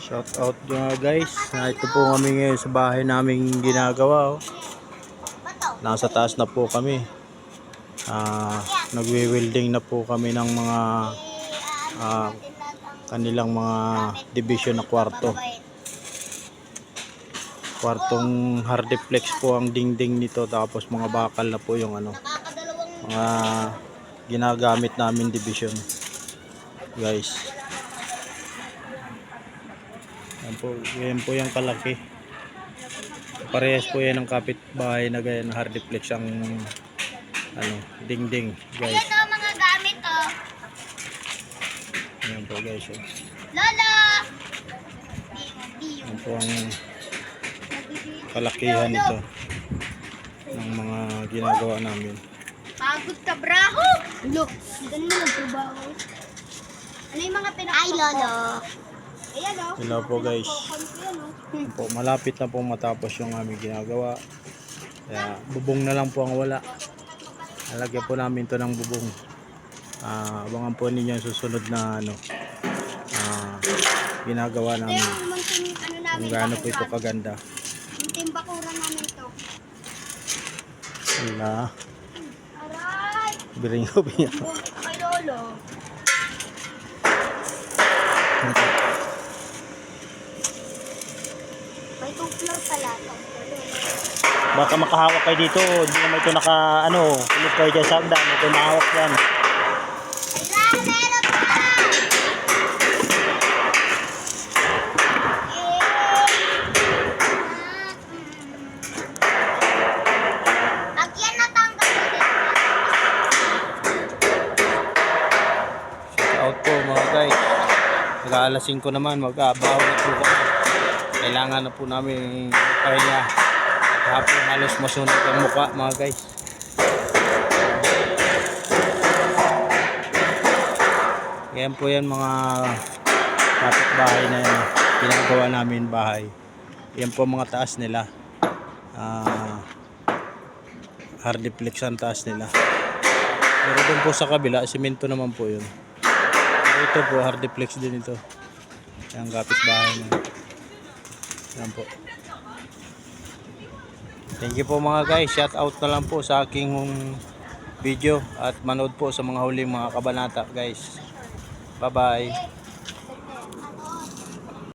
Shout out mga guys. Ito po kami ngayon sa bahay naming ginagawa. Oh. Nasa taas na po kami. Nagwe-welding na po kami ng mga kanilang mga division na kwarto. Kwartong hardiplex po ang dingding nito, tapos mga bakal na po yung mga ginagamit namin division. Guys. Yan po yung kalaki. Parehas po yan ng kapitbahay na gaya ng hardiplex ang dingding, guys. Ayan mga gamit Yan po guys. Lolo! Yan po ang kalakihan nito ng mga ginagawa namin. Pagod ka, braho! Look, hindi mo nagtrabaho. Ano yung mga pinakita? Ay, Lolo! Ayan Hello po guys. Po, malapit na po matapos yung aming ginagawa. Kaya bubong na lang po ang wala. Nalagyan po namin to ng bubong. Abangan po ninyo ang susunod na ginagawa namin. Kung gaano po ito kaganda. Yung timbakura namin ito. Wala. Aray! Biring-biring. Kay Lolo. May floor pala ito. Baka makahawak kayo dito. Hindi naman ito kulog kayo dyan sa hagdan. Ito mahawak yan. Meron pa! Agyan natanggal ko dito. Shout out po mga guys. Mag-aalas 5 naman. Mag-aabaw na po kami. Kailangan na po namin pahinga. Hapon halos masunog ang mukha mga guys. Yan po yan mga kapitbahay na yan. Ginagawa namin bahay. Yan po mga taas nila. Hardiplex ang taas nila. Pero doon po sa kabila, simento naman po yun. Ito po, hardiplex din ito. Yan kapitbahay na. Yan po. Thank you po mga guys. Shout out na lang po sa aking video at manood po sa mga huling mga kabanata guys. Bye bye.